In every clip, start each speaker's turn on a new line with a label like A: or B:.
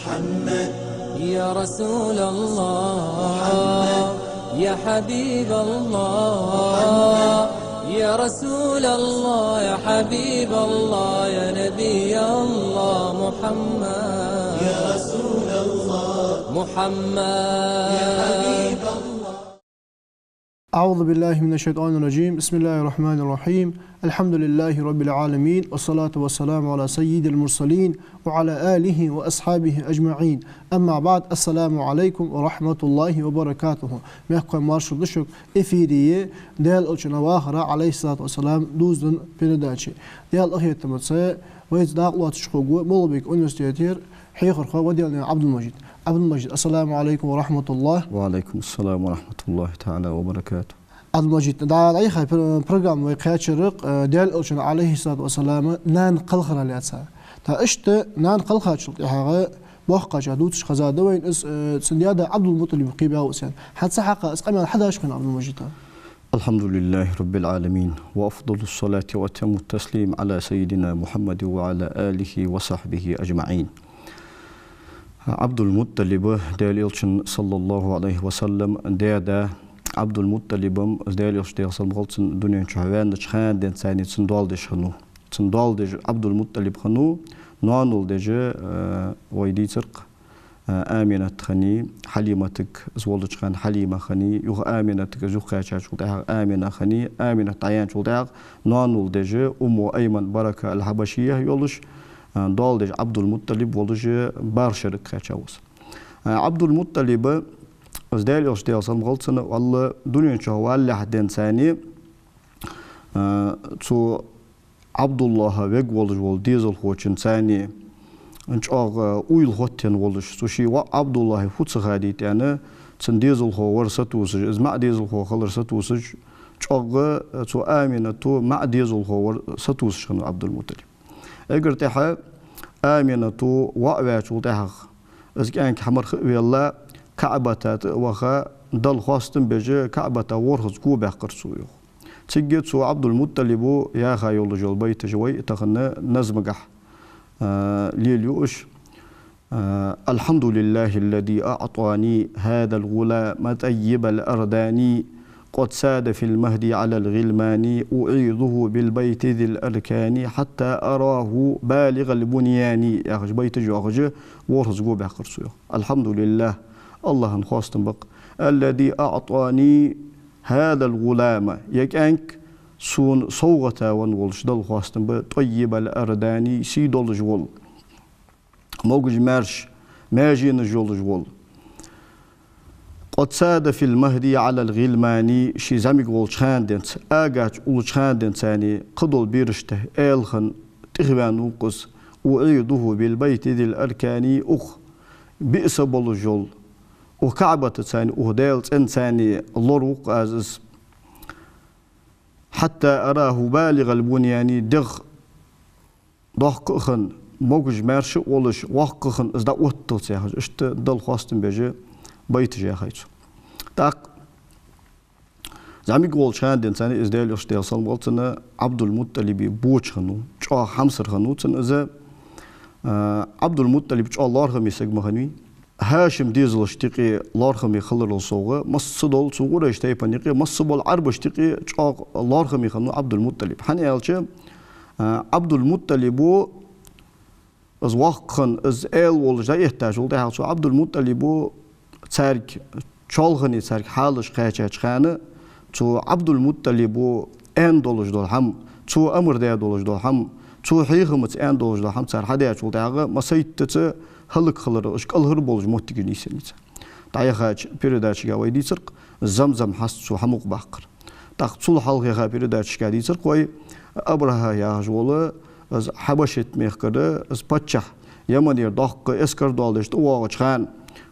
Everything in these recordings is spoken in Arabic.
A: محمد
B: يا رسول الله يا حبيب الله يا رسول الله يا حبيب الله يا نبي الله محمد
A: يا رسول الله
B: محمد
A: يا حبيب الله.
C: أعوذ بالله من الشيطان الرجيم. بسم الله الرحمن الرحيم. الحمد لله رب العالمين والصلاة والسلام على سيد المرسلين وعلى آله وأصحابه أجمعين. أما بعد، السلام عليكم ورحمة الله وبركاته. محكم مارشو دشوك إفيرية ديال ألشنا واخرة عليه الصلاة والسلام دوزن بنداتشي ديال أخير تمتسي ويزداق واتشخوغو مولبيك أونيستيتير حيخرخو وديالنا عبد المجيد. عبد المجيد، السلام عليكم ورحمة الله.
D: وعليكم السلام ورحمة الله تعالى وبركاته.
C: عبد المجيد، دعال أي خير برنامج ويقيا شرق ديال ألشنا عليه الصلاة والسلام نان قلخنا لاتسا تا اشت نان قلخا شلط إحاغا بوحقا جادوتش خزادة وين اس سنديادة عبد المطلب قيبا وسان حتى حقا اسقامي حدا اشقنا عبد المجيد.
D: الحمد لله رب العالمين، وأفضل الصلاة وأتم التسليم على سيدنا محمد وعلى آله وصحبه أجمعين. عبد المطلب ديال إلشن صلى الله عليه وسلم ديادا عبد المطلب ديال إلشن صلى الله عليه وسلم دنيا شهوان دشخان دين ساني تندوال ديش خنو تندوال ديش عبد المطلب خنو نوانول ديش ويدي ترق آمنة خني حليمتك زولج خان حليمة خني يوغ آمنتك زوخ خاشا شولتها آمنة خني آمنة طيان شولتها نوانول ديش أمو أيمن بركة الحبشية يولش دولدج عبد المطلب ولدج بارشرك خاشاوس. عبد المطلب ازدال يشتي اصلا غلطنا والله دنيا شوال لحدين ثاني تو عبد الله ويج ولدج ول ديزل خوتشن ثاني انش اويل هوتين ولدج تو شي عبد الله فوتس غاديت يعني تن ديزل هو ورستوس از مع ديزل هو خلرستوس چوغ تو امينه تو مع ديزل هو ورستوس شنو عبد المطلب اگر تها آمنة تو وعوات وتها إذا كان حمر ويلا كعبة وخا دل خاصتم بيجي كعبة ورخص كوبه قرصويو تجد سو عبد المطلب يا خايول جول بيت جوي تخنا نزمقح ليليوش الحمد لله الذي أعطاني هذا الغلام طيب الأرداني قد ساد في المهدي على الغلمان أعيذه بالبيت ذي الأركان حتى أراه بالغ البنيان يا أخي بيت جو أخي ورزقو بحقرسو الحمد لله الله خاصة بق الذي أعطاني هذا الغلام يكأنك سون صوغة ونولش دل خاصة طيب الأرداني سيدول جول موج مارش ماجين جول جول قد ساد في المهدي على الغلماني شي زميق والشخان دنت آقاج والشخان دنت ثاني قدول بيرشته آلخن تخوان وقص وعيده بالبيت ذي الأركاني أخ بئس بالجول وكعبة ثاني وهدالت إن ثاني اللروق أزز حتى أراه بالغ البنياني دغ ضحكخن موج مارش ولش وحكخن إزدا وطل سيحج اشت دل خواستن بيجي بيت جاي خيتو تاق زعمي قول شان دين ثاني ازدال يشتي صل قلتنا عبد المطلب بوش خنو جا حمصر خنو تن اذا عبد المطلب جا الله رحمي سجم خنوي هاشم ديزل اشتقي الله رحمي خلر الصوغه مصدول صغور اشتي بنيقي مصبول عرب اشتقي جا الله رحمي خنو عبد المطلب حني قالش عبد المطلب از واقخن از ال ول جاي يحتاج ول ده عبد المطلب تارك شالغني تارك حالش خاچ خانه تو عبد المطلب ان دولج دول هم تو امر ده دولج دول هم تو حيغمت ان دولج دول هم تار حدا يچول داغه مسيتت هلك خلر اش قلهر بولج موتيگني سنيت داي خاچ بيرداچ گاوي دي سرق زمزم حس تو حمق باقر تاقصول حلقه بيرداچ گادي سرق وي ابرها يا جول از حبشت ميخكده از پچح يمنير دق اسكر دولش تو واغ خان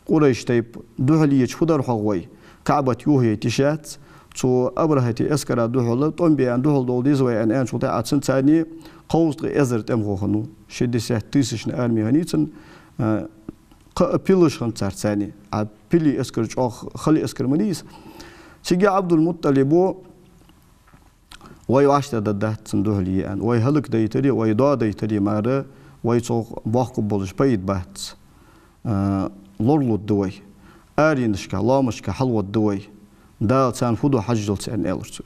D: قريش تيب دهلية خدر حقوي كعبة يوهي تشات تو أبرهتي أسكرا دهل طنبي عن دهل دول ديزوي أن شو تعاد سنة ثانية قوس أزرت أمه خنو شدة سه تيسش نأرمي هنيتن بيلش خن ثانية بيلي أسكر خلي أسكر منيس سيجي عبد المطلب وای واشته داده تندهلی ان وای هلک دیتری وای دا دیتری ماره وای تو باخ بولش باید بات لورلو الدوي آرينشكا لامشكا حلوة الدوي دال تان فودو حجل تان إلرسو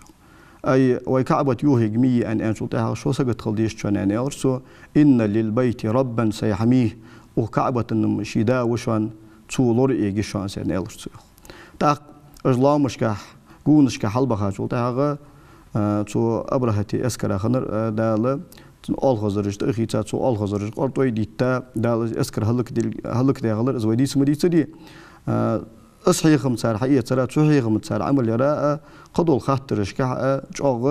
D: أي ويكعبة يوهي جمية أن أنشلتها شو سقط خلديش تان أن إلرسو إن للبيت ربا سيحميه وكعبة النمشيدا وشان تو لور إيجي شان سان إلرسو تاق أجلامشكا قونشكا حلبها شلتها تو أبرهتي أسكرا خنر دال algazarış da xita so algazarış ortoy ditta dal esker halk dağlar zwedi smedi tdi اصحيخم صار حقيقه ترى صحيخم صار عمل يرا قدول خاطرش كا جوغ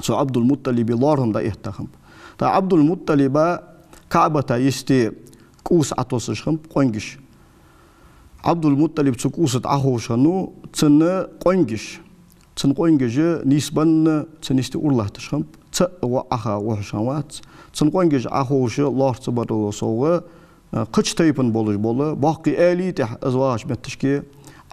D: سو عبد المطلب لارهم دا احتخم تا عبد المطلب كعبه يستي كوس اتوسش خم قونجش عبد المطلب تكوس اهوشنو تن قونجش تن قونجش نسبن تنستي اورلاه تشخم وأخا وحشوات تنقونجش أخوش الله تبارك وتعالى قش تيبن بولش بوله باقي آلي تح أزواج متشكي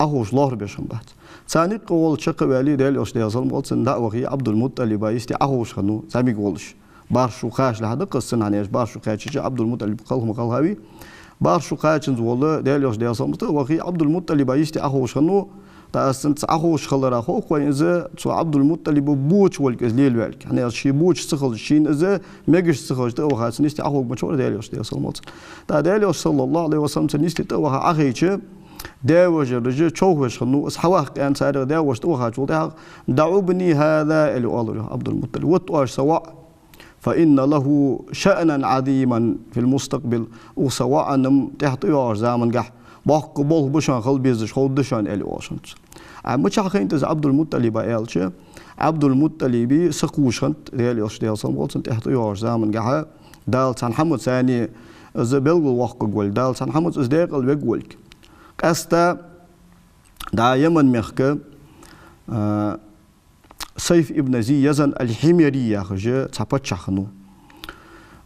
D: أخوش الله بيشم بعد ثاني قول شق والي دل أشتي أصلا قلت سندا وخي عبد المطلب يستي أخوش خنو سامي قولش بارشو خاش لهذا قصة عنيش بارشو خاش عبد المطلب قالهم قال هاوي بارشو خاش نزول دل أشتي أصلا وخي عبد المطلب يستي أخوش خنو تأسنت أخوش خلرا خوك وإذا تو عبد المطلب بوش والكزليل والك يعني شيء بوش سخل شين إذا مجش سخل تو وخاص نستي أخوك مشور داليوش ديال صلمات تا داليوش صلى الله عليه وسلم نستي تو وخا أخيش داوج الرجال شوهش خنو أصحواك أن سعر داوج تو وخا شو دعوا بني هذا اللي قاله عبد المطلب وتواش سواء فإن له شأنا عظيما في المستقبل وسواء نم تحت يار زمن جح باق بول بشان خل بيزش خل دشان إلي واشنت. مش عارفين تز عبد المطلب قالش عبد المطلب سقوشنت ديال يوش ديال صنبولت تحت يار زمن جح دال سان حمد ثاني زبل الوقت قول دال سان حمد إزداق الوجولك كاستا دا يمن مخك سيف ابن زي يزن الحميري يا خجة تابت شخنو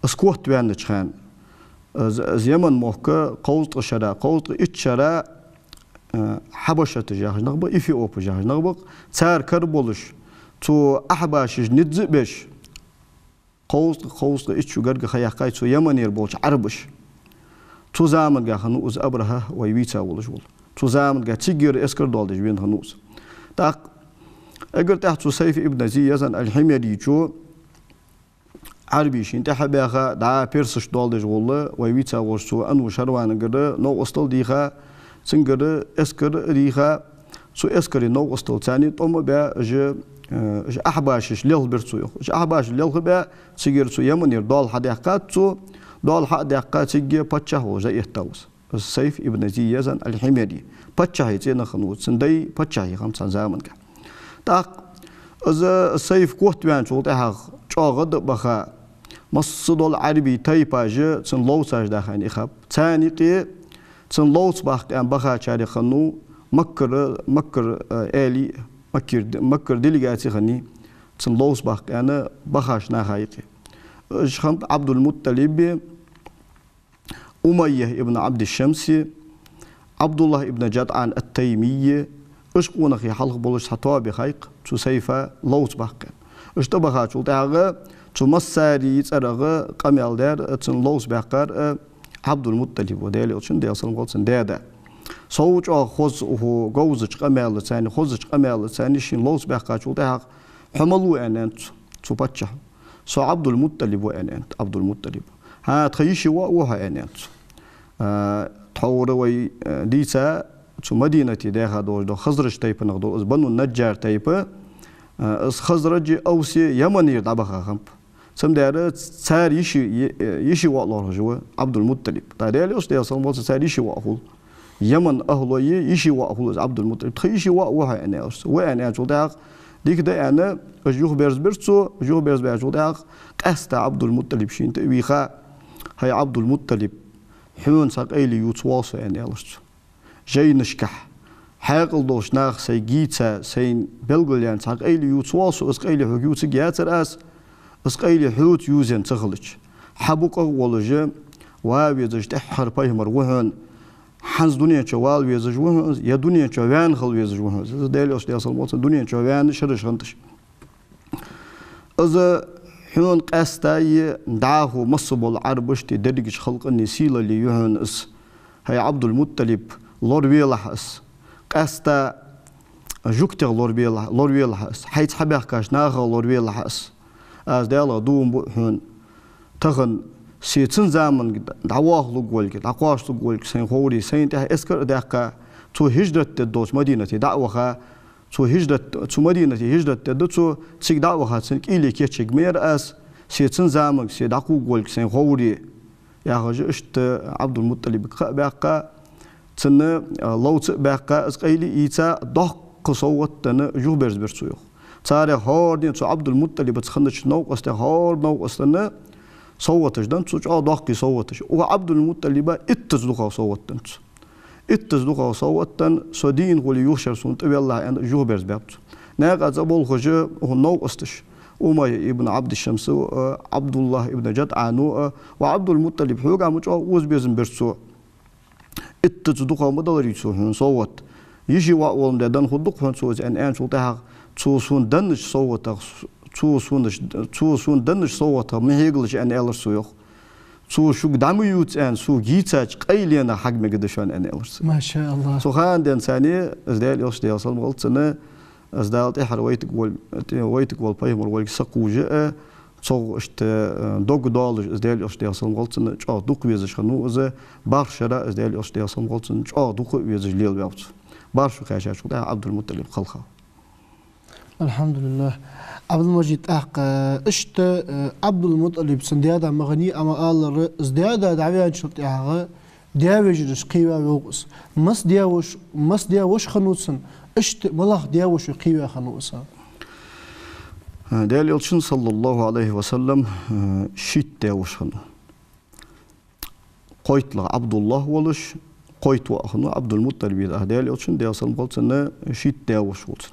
D: اسكوت وين تشخن زيمن موكا قوت شرا قوت اتشرا حبشة جاه نغبا إثيوب جاه نغبا تار كربولش تو أحباش ندزبش قوت اتشو غرق خياقاي تو يمن يربولش عربش تو زامن جاه نوز أبرها ويبيتا ولجول تو زامن جاه تيجر اسكر دولدش بين هنوز تاق اگر تحت سيف ابن زي يزن الحميري جو عربي شين تحبها دا بيرسش دولدش والله ويبيتا ورسو انو شروان غره نو استل ديخا سنغره اسكر ديخا سو اسكر نو استل ثاني طوم با ج احباش ليل برسو ج احباش ليل با سيجر سو يمنير دول حدقات سو دول حدقات سيجي باتشا هو زي يحتوس سيف ابن زي يزن الحميري باتشا هيتنا خنو سندي باتشا هي 5 زمان تاق إذا سيف كوت بين شو تها شاغد بخا مصدر عربي تايباج تن لوساج داخل إخاب ثاني قي تن لوس بخا شاري خنو مكر آلي مكر ديليغاتي خني تن لوس أنا بخاش ناخايقي شخمت عبد المطلب أمية ابن عبد الشمسي عبد الله ابن جدعان التيمية اشقونا خي حلق بولش حتوا بخيق تو سيفا لوت باقن اشتبها شو تاغ تو مساري ترغ قميل دار تن لوت باقر عبد المطلب ودالي وشن ديال سلم قلتن دادا صوت خوز هو جوزج قميل ثاني خوزج قميل ثاني شين لوت باقر شو تاغ حملو انت تو باتشا سو عبد المطلب وانت عبد المطلب ها تخيشي وها انت تحور وي ديتا تو مدينة داخل دو خزرج تايب نقدو از بنو النجار تايب از خزرج أوسي يمنير دابخا خمب سم دار سار يشي والله جوا عبد المطلب تادالي أس ديال صلى سار يشي واهول يمن أهلو يشي واهول عبد المطلب تخيشي وها أنا أس وأنا جو داخ ديك دا أنا جوه بيرز بيرسو جوه بيرز بيرجو داخ قاستا عبد المطلب شين تبيخا هاي عبد المطلب حيون ساق أيلي يتواصل أنا ألست جاي نشكح حاقل دوش ناخ سي جيتا سين بلغليان ساق أيلي يتواصل اسقايلي حقيوت جياتر اسقايلي حوت يوزن تخلج حبوك أولجا وابيزج تحر بايمر وهن حنز دنيا شوال ويزج وهن يا دنيا شوان خل ويزج وهن دالي أصلي أصل موت دنيا شوان شرش خنتش إذا حون قاستاي دعاه مصب العربشتي درجش خلق النسيل اللي يهون اس هي عبد المطلب لوربيلح اس قاستا جوكتر لوربيلح اس حيت حبيخ كاش ناغا لوربيلح اس از دالا دوم حون تغن سيتن زامن دعواه لقولك دعواش لقولك سين خوري سين تها اسكر داكا تو هجرة الدوش مدينة دعوها تو هجرة تو مدينة هجرة الدوش تسيك دعوها سين إلي كيتشيك مير أس سيتن زامن سيدعو قولك سين خوري يا خج اشت عبد المطلب باقا تن لو باقا اسقيلي إيتا دق صوت تن جوبرز برسويو تاري هاردين تو عبد المطلب تخنش نوق است هارد نوق استنا صوتش دن تسوج دقي صوتش وعبد المطلب اتزدقا صوتن اتزدقا صوتن سدين قولي يوشر سنت بالله ان جوبرز بابت ناقا زبول خج هو نوق استش أمية ابن عبد الشمس عبد الله ابن جدعان وعبد المطلب حوجا مش وز بيزن برسو اتزدقا مدلري سو صوت يجي وقوم دان خدق هون سوز ان شو تاع سون دنش صوت سون دنش صوت ما هيغلش ان الرس يخ شو قدامو يوت ان سو جيتاج قيلنا حق مقدشان ان الرس
C: ما شاء الله
D: سو خان دان ثاني ازدال يوش ديال صل مغلطنا ازدال تحر ويتك وال بايمر ويك سقوجه صو اشت دوغ دول ازدال يوش ديال صل مغلطنا چا دوق ويز شنو از بارشرا ازدال يوش ديال صل مغلطنا چا دوق ويز ليل بابت بارشو خاشا شو عبد المطلب خلخه
C: الحمد لله عبد المجيد اشت عبد المطلب سنديادا مغني اما الله ازديادا دعويان شرط اعغا دياوش قيوا وقص مس دياوش خنوسن اشت ملاخ دياوش قيوا خنوسا
D: ديال يلشن صلى الله عليه وسلم شيت دياوش خنو قويت عبد الله ولش قويت واخنو عبد المطلب ديال يلشن ديال صلى الله عليه وسلم شيت دياوش ولش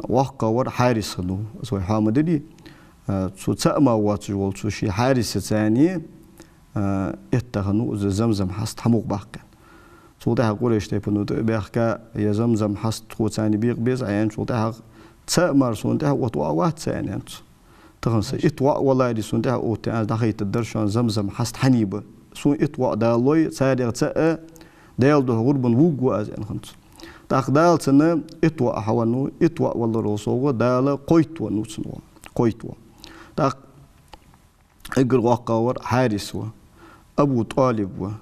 D: وحقا ور حارس خنو سوي حامد دي سو تأما واتجول سو شي حارس ثاني اتخنو زمزم حست حموق باقي سو ده قريش تيبنو بيحكا يا زمزم حست خو ثاني بيق بيز عين سو ده تأمر سو ده وطوا وات ثاني انت تخنس اتوا والله دي سو ده او تاع دخيت الدرشان زمزم حست حنيبه سو اتوا دالوي سادر تأ دال ده غربن وقو از ان خنت تاخدال سنة اتوا حوانو اتوا والله روسوغو دالا قويتوا نوتسنوا قويتوا تاخ اقر واقاور حارس ابو طالب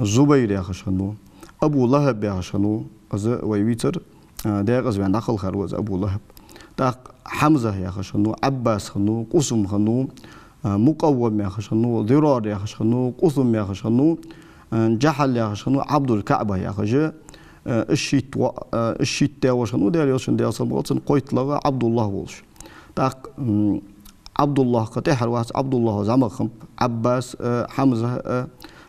D: زبير يا خشنو ابو لهب يا خشنو از ويويتر داغ از وين دخل خروز ابو لهب تاخ حمزه يا خشنو عباس خنو قسم خنو مقوم يا خشنو ضرار يا خشنو قسم يا خشنو جحل يا خشنو عبد الكعبه يا خجه الشيت تاوش خنو ديال يوشن ديال صبغتن قويت لغا عبد الله ولش تاق عبد الله قتيحر واحد عبد الله زعما خمب عباس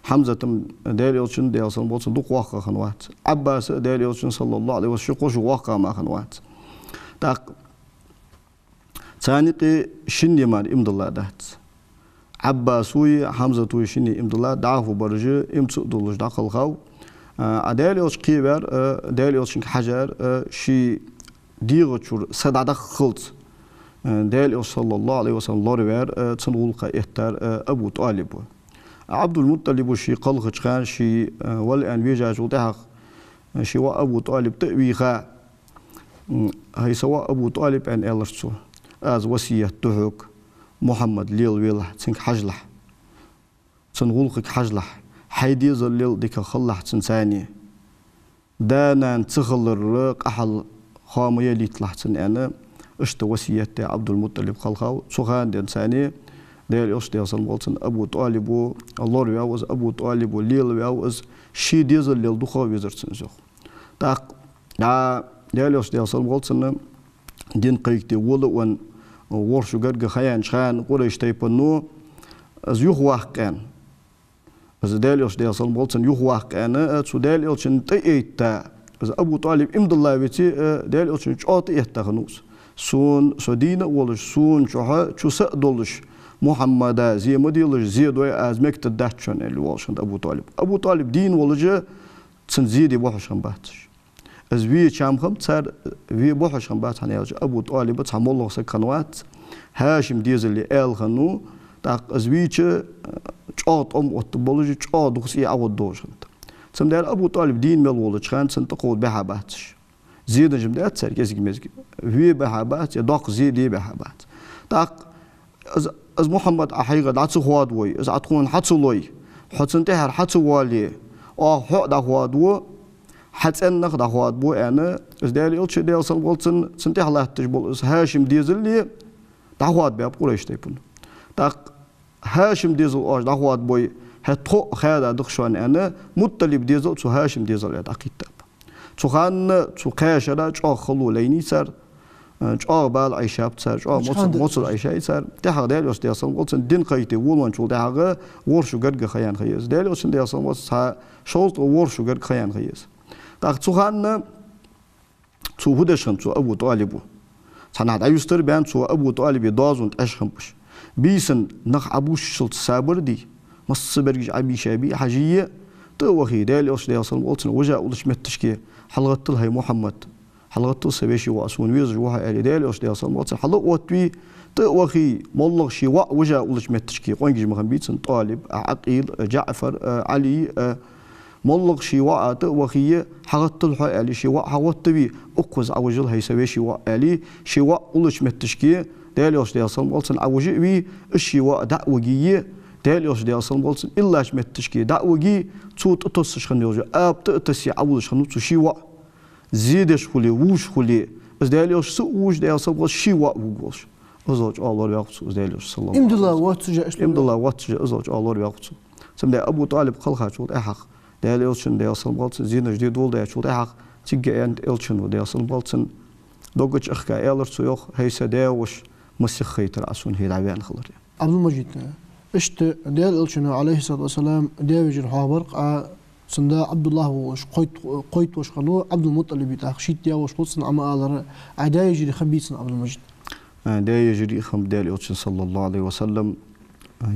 D: حمزه ديال يوشن ديال صبغتن دوق واقع خن واحد عباس ديال يوشن صلى الله عليه وسلم قوش واقع ما خن واحد تاق ثاني شني مار امد الله دات عباسوي حمزه توي شني امد الله دعه برج امت دولش داخل خاو داليوش قيبر داليوش حجر شي ديغتشور سداد خلط داليوش صلى الله عليه وسلم لوربر تنقول قيتر ابو طالب عبد المطلب شي قلخ خان شي والان بيجا جوتها شي ابو طالب تبيخا هي سواء ابو طالب ان الرسول از وصيه تهك محمد ليل ويلح تنك حجلح تنقول حجلح حيدي زليل ديك خلح تنساني دانا تخل الرق أحل خامية اللي طلعتن أنا اشت وصية عبد المطلب خلخاو سخان دين ثاني ديال اشت يصل مولتن أبو طالب الله رياوز أبو طالب ليل رياوز شي ديزل ليل دخوا ويزرتن زخ تاق ديال اشت يصل مولتن دين قيكتي ولو ورشو قرق خيان شخان قريش تيبنو از يخ واحد از داليوش ديال صل مولتن يخواق انا تو داليوش نتيتا از ابو طالب امد الله بيتي داليوش نشاط يتخنوس سون سدينا ولش سون شو سدولش محمد زي مديلش زي دوي از مكت داتشن اللي ولش ابو طالب دين ولج تنزيدي بوحشن باتش از وي چامخم تر وي بوحشن بات هنيج ابو طالب تحمل الله سكنوات هاشم ديزل ال خنو تاق ازويتش چاط وتبولج چا دوسي عود دوشنت سم دال ابو طالب دين مل ولد خان سنت قود بحباتش زيد جمدات سر كيزك مزك في بحبات داق زيد بحبات تاق از محمد احيغ داتس خواد وي از اتكون حصلوي حصنت هر حصوالي او حق دا خوادو حتن نخ دا خواد بو انا از دال يلش دال سلغلتن سنت حلاتش بول هاشم ديزل لي دا خواد باب قريش تيبون تاق هاشم ديزل اوش دا خواد بوي هتو خادا دخشان انا مطلب ديزل تو هاشم ديزل يا دقيقه تو خان تو قاشرا چا خلو ليني سر چا بال عيشه بتسر چا موصل عيشه سر ده دال يوش ديسل قلتن دين قيتي ولون چول ده ورشو گرگ خيان خيز دال يوش ديسل وس شولت ورشو گرگ خيان خيز تاق تو خان تو هدشن تو ابو طالب سنه دا يستر بان تو ابو طالب دازون اشخمش بيسن نخ ابوش شلت سابر دي مص برجع عبي شابي حاجيه تو وخي دال يوش ديسل قلتن وجا ولش متشكي حلقت لها محمد حلقت سبيشي واسون ويز جوها ال دال يوش ديسل قلتن حلق وتوي تو وخي مولغ شي وجا ولش متشكي قونجي مخن بيسن طالب عقيل جعفر علي مولغ شي تو وخي حلقت لها ال شي حوت بي اقوز اوجل هي سبيشي ال شي ولش متشكي دال يوش ديسل قلتن اوجي وي الشي دعوجيه دال يوش ديسل قلتن الاش متشكي دعوجي توت تصشخن يوجا اب تسي اولش خنو تو شي زيدش خلي وش خلي بس دال يوش سو وش ديسل قلت شي وغوش ازوج الله يقص دال يوش صلى الله عليه وسلم
C: امدلا واتجا
D: امدلا واتجا ازوج الله يقص سم ده ابو طالب خلخا شو ده حق دال يوش ديسل قلت زين جديد ول ده شو ده حق تيجي انت الشن ديسل قلت دوغش اخكا الر سو يخ هيس داوش مسخيتر اسون هي دعوان خلر
C: عبد المجيد اشت ديال الشنو عليه الصلاه والسلام داوجر حابرق سندا عبد الله وش قيت وش خلو عبد المطلب تاخشيت ديا وش قلصن اما الر عدا يجري خبيتن عبد المجيد
D: دا يجري خم ديال الشن صلى الله عليه وسلم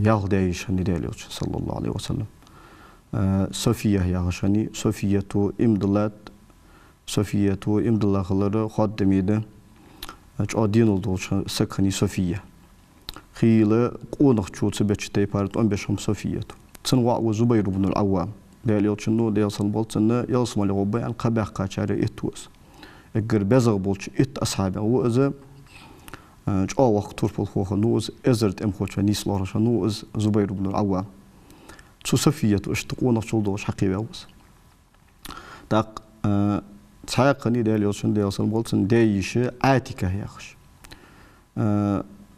D: ياغ دايش هني ديال الشن صلى الله عليه وسلم صفيه يا غشني صفيه امدلات صفيه امدلا خلر خادميده چا دين oldu سكني صفيه خيله قونخ چوت بچتي بارت 15 صفيه تنوا وزبير بن العوام دال يلچنو ديسن بولتن يلسمل غوبا ان قبح قاچار اتوس اگر بزغ بولچ ات اصحابه و از چا وقت تورپل خو نوز ازرت ام خو نيس لورش نوز زبير بن العوام تو صفيه اشتقونخ چولدوش حقيبه وس داق تاقني دال يلچن ديسن بولتن دايش عاتكه يخش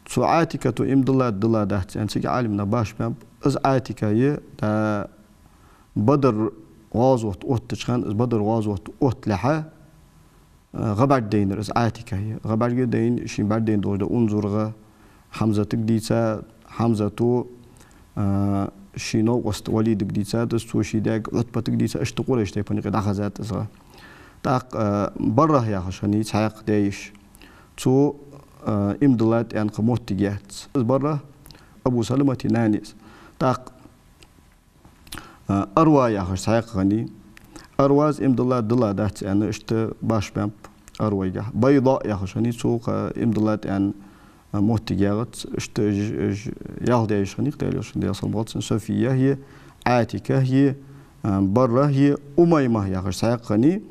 D: تو عاتكه تو امدلا دلا دهت انسي عالمنا باش بام از عاتكه ي دا بدر غازوت اوتشخان از بدر غازوت اوتلحه غبر دينر از عاتكه ي غبر دين شي بعدين دور انظرغه حمزه تقديسا حمزه تو شينو وست وليد تقديسا دستو شي داك عتبه تقديسا اشتقول اشتي بني قد اخذت صغا تاق بره يا خشني تاق دايش تو امدلات ان قموت تجات بره ابو سلمة نانيس تاق اروا يا خش تاق غني ارواز امدلات دلا دات ان اشت باش بامب اروا بيضاء يا خشني تو امدلات ان موت تجات اشت يا دايش غني دايش دي صلبات صفيه هي عاتكه هي بره هي اميمه يا خش تاق غني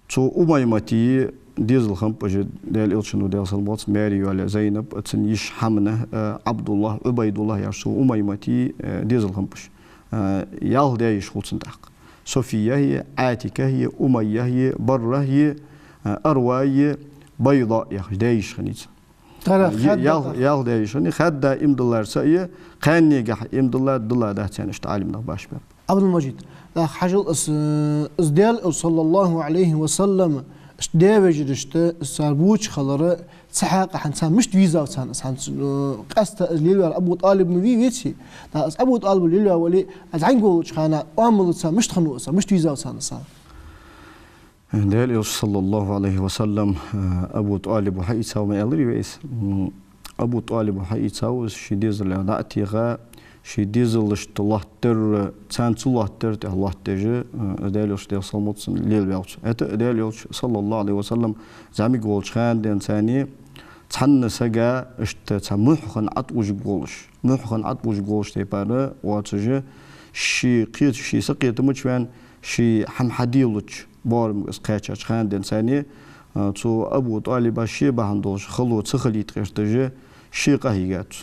D: تو اميمتي ديزل خم بجد دال إلشنو دال صلبات ماري ولا زينب تنيش حمنه عبد الله عبيد الله يرسو أميمتي ديزل خم بش يال دايش خلصن تحق صفية هي عاتكة هي أمية هي برة هي أرواية بيضاء يخش دايش خنيت يال دايش خني خدا إمدلار ساية قاني جح إمدلار دلا ده تانش تعلمنا باش باب
C: عبد المجيد حاجة ديال صلى الله عليه وسلم داوجر اشت ساربوش خلره سحاق حنسان مش فيزا وسان سان قست ليلو ابو طالب مي ويتشي دا ابو طالب ليلو ولي از عنقول خانا امل سان مش تخنو مش فيزا وسان سان
D: دال صلى الله عليه وسلم ابو طالب حيسا وما يلري ويس ابو طالب حيسا شي ديزل داتيغا شي ديزل اشتلاحتر تانسلاحتر تلاحتر دالوش ديال صلموتسن ليل بيوش ات دالوش صلى الله عليه وسلم زعمي قولش خان دين ثاني تحن سجا اشت تمحخن عطوج قولش تيبارة واتجه شي قيت شي سقيت مجوان شي حمحديلج بارم اسقاچ خاندن ثاني تو ابو طالب شي بهندوش خلو تخلي ترتجه شي قهيات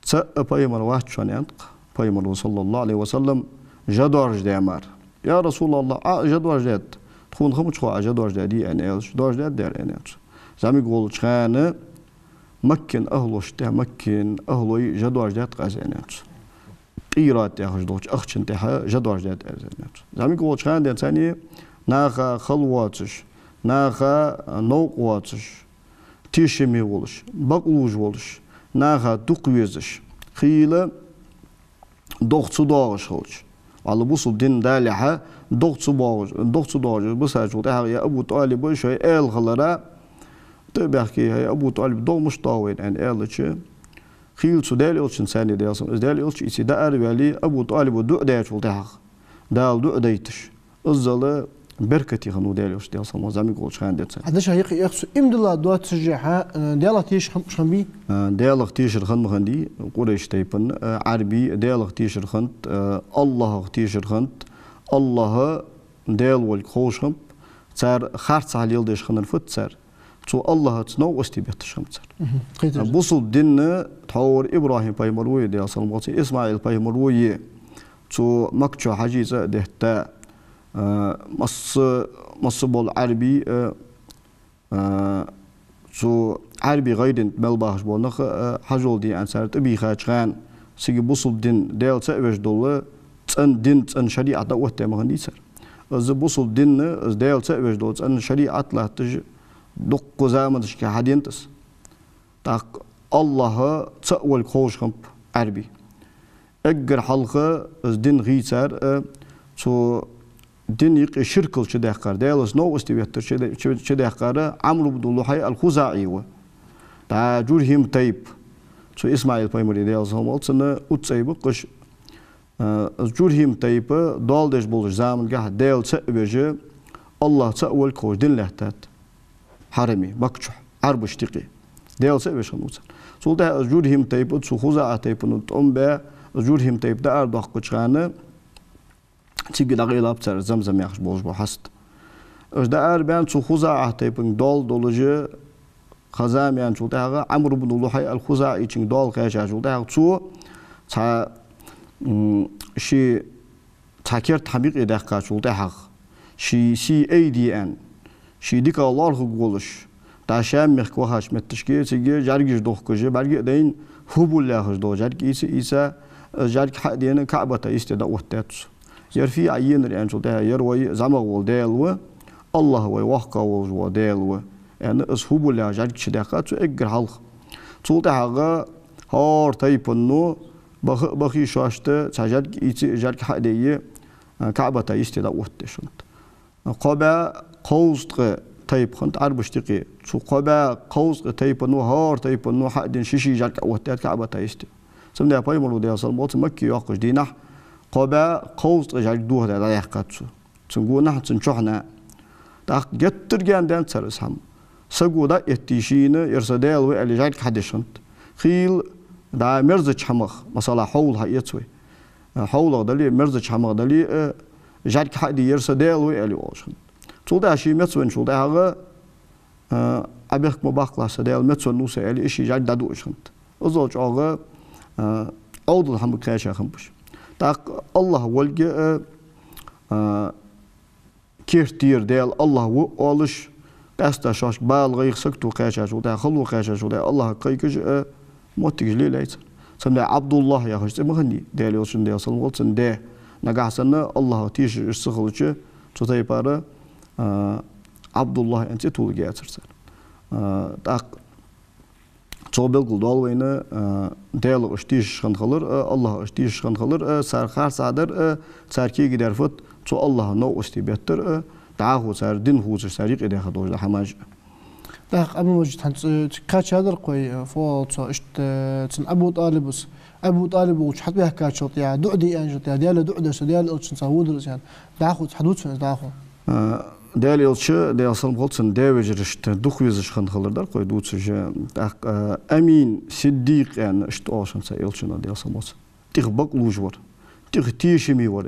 D: ت بايمر واتشان ينق بايمر صلى الله عليه وسلم جدارج دامر يا رسول الله جدارج دات تكون خمش خو جدارج دادي انا جدارج دات دار انا زامي قول خانه مكن اهلوش ده مكن اهلوي جدارج دات قازنات قيرات يا خجدوش اخشن تها جدارج دات قازنات زامي قول خان دات ثاني ناخا خلواتش ناخا نوقواتش تيشمي ولش بقلوج ولش ناخا دقويزش خيله دوغتسو داغش خلش على بوصل دين دالحة دوغتسو داغش بس هاجو يا ابو طالب شوي ال خلرا تبحكي يا ابو طالب دو مش طاوين ان الش خيل سودال الشن ثاني ديالسم دال الش يسي دار بالي ابو طالب دو دايش ولتها دال دو دايتش الزله بركتي خنو دالش ديالسم زامي قولش خاندت
C: هذاش هيق يخص امدلا دوات تشجعها ديالتيش خمبي
D: ديالتيش خن مخندي قريش تيبن عربي ديالتيش خنت الله تيشر خنت الله ديال والخوش خم صار خارص على يلدش خن الفت صار تو الله تنو واستبيت شمت بوصل دين تحور ابراهيم بايمروي ديال صلموتي اسماعيل بايمروي تو مكتشو حاجيزه دهتا مصبول عربي تو عربي غير ملباش بونخ حجول دي انسار تبي خاچخان سيجي بوصل دين ديال تاوش دول تن دين تن شريعه دوت مغندي سر از بوصل دين از ديال تاوش دول تن شريعه لا تج دق زامدش كحدينتس تاق الله تاول خوش خمب عربي اجر حلقه از دين غيسار تو دين يقي شركل شداقار ديالس نو استويتر شداقار عمرو بن لحي الخزاعي تا جورهم تيب تو اسماعيل بايمري ديالس هم سنه اوتسيب قش جورهم تيب دالدش بولش زامن قه ديال تبج الله تاول كوش دين لهتات حرمي مكچح عرب اشتقي ديال تبج خنوت سولدا جورهم تيب تو خزاعه تيب نتم با جورهم تيب دا اردق قچانه تيجي دقيقة بتر زمزم ياخش بولش بحست. إيش ده أربعين شو خزاعة تيبين دال دولجة خزام يعني شو ده عمرو بن لحي الخزاعي يجين دال خيش شو ده شو تا شي تاكير تحقيق يدقق شو ده شي CADN شي ديك الله خقولش تاشام مخوهاش متشكي تيجي جارجش دوخ كجي برجع دين هبول لاخش دو جارج إيسا جارج حد دين كعبة يستدعى وتاتس يرفي عين يعني شو ده يروي زمان والدالو الله هو وحكا والدالو يعني أسهب ولا جارك شداقات وإجر حلق شو ده هذا هار تيب إنه بخي شاشته تجارك جارك حديه كعبة يستدعى وتشنت قبا قوس تيب خنت عربش تقي شو قبا قوس تيب إنه هار تيب إنه حد شيشي جارك وتات كعبة يست سمدا باي مرو ده أصل موت مكي ياقش دينه قبا قوس جارك دوه ده يحكتشو تنقول نحن تنشحنا تاق جترجان دان ترسهم سجودا يتيشين يرسدال وعلى جارك حدشنت خيل دا مرزج حمخ مثلا حول هيتوي حول دلي مرزج حمخ دلي جارك حدي يرسدال وعلى واشنت تودا شي متسون شو ده هذا أبيك مباقلا سدال متسون نوسه على إشي جارك دادو إشنت أزوج أغا أوضل هم كاشة خمبش تاق الله والجا كيرتير ديال الله وقالش قاستا شاش بالغ يخسكتو قاشا شو ده خلو قاشا شو ده الله قيكش موتيج لي ليت سمع عبد الله يا خش مغني ديال يوسن ديال صلواتن ده نغاسنا الله تيش السخلش تو تيبارا عبد الله انت تول جاتر تاق توبل دالوينا ديال اشتيش خنخلر الله اشتيش خنخلر سرخار صادر سركي giderfut تو الله نو استبيتر تعاهو صار دين هو سريق إذا خدوش حماج.
C: داق أبو مجد هنت كاتش هذا قوي فوت إشت تن أبو طالبس أبو طالب وش حد بيه كاتشوت يعني دعدي أنجت يعني ديال دعدة سديال أو تن سهود يعني داخو حدود فين داخو.
D: Değerli yolcu, değerli asıl bolsun devecirişte duhvizиш xanxalardar koy duçuje emin siddiq yani işte olşansa yolçuna değerli asıl bolsun. Tih bak luj var. Tih tişimi var.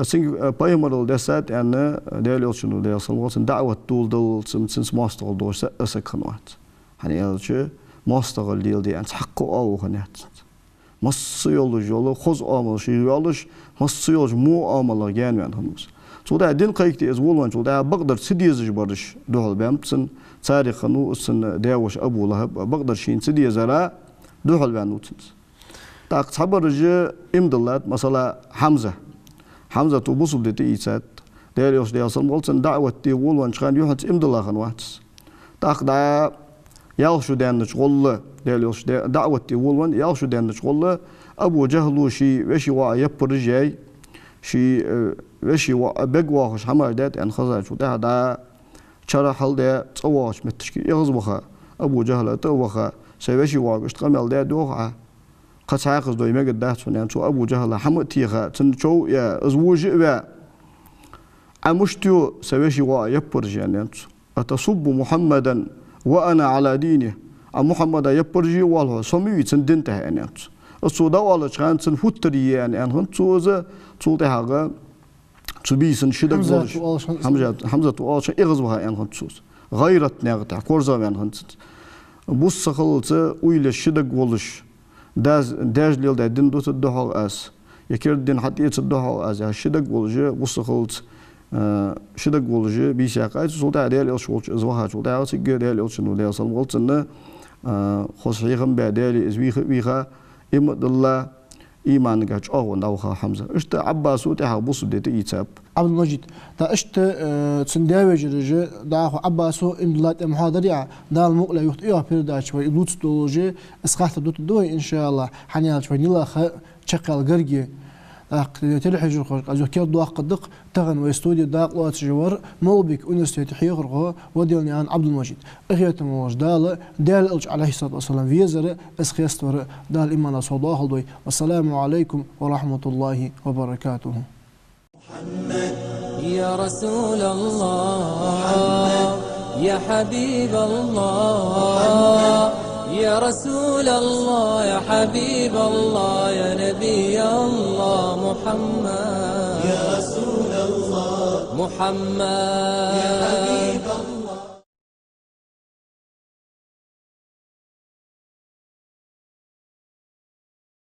D: Çünkü payımarıl desat yani değerli yolçunu değerli asıl bolsun davet doldul sins master doşsa asakhanvat. Hani yolcu master değil diye hakkı o hanat. Massı yolu xoz amal şey yoluş massı yolu muamala gelmeyen hanımız. Soda din kayıktı ez volvan soda Bagdad sidiyez barış doğal bamsın tarixanu usun devaş Abu Lahab Bagdad şeyin sidiyezara doğal banutsun. Tak sabarıcı imdallat mesela Hamza to busul dedi isat değerli yoş değilsin bolsun davet diye volvan çıkan yuhat imdallahan vaats. Tak da yalşu denli çollu değerli yoş davet diye volvan yalşu denli çollu Abu Cehlu şi ve şi va yapırıcı شيء وشي بجواش حمار دات أن خزر شو ده دا شرح هل ده تواش متشكي يغزبخا أبو جهل توخا سويشي واقش تقمل ده دوخا قد ساقز دوي مجد ده سنان شو أبو جهل حمد تيخا تنشو يا أزوج و أمشتيو سويشي وا يبرج يعني أتصب محمدا وأنا على دينه محمد يبرجي والله سمي تندنته يعني الصودا والله كان تنفتري يعني أن هن توزه توده هذا تبيسن شدة قولش حمزة توالش إغزوها أن هن توز غيرت نعتة كورزا أن هن بوس خلص ويل شدة قولش داج ليل ده دين دوت الدهال أس يكير دين حتى يتصدها أس شدة قولش بوس خلص شدة قولش بيشاقة صودا ده ليل شولش إزوها صودا سيجي ده ليل شنو ده أصلا قولش إنه خصيهم بعدالي إزويخ بيخا إمد الله إيمان جاش نوخا حمزة إشت عباس وتها بوس ديت يتساب
C: عبد المجيد دا إشت تنداوج رجع دا عباسو إمدلات محاضرة دا المقلة يخت إياه بيردا شوي دوت دولوجي إسقاط دوت دوي إن شاء الله حنيال شوي نلا خ شقال جرجي تلحج الخرج أزوج كير دواق قدق تغن ويستوديو داق لوات جوار مولبك أنستيت حيغرغو وديلني عن عبد المجيد أخيات موج دال ألج عليه الصلاة والسلام فيزر إسخيستور دال إيمان صلاة الله والسلام عليكم ورحمة الله وبركاته.
B: يا رسول الله يا حبيب الله يا رسول الله يا حبيب الله يا نبي الله محمد
A: يا رسول الله
B: محمد
A: يا حبيب الله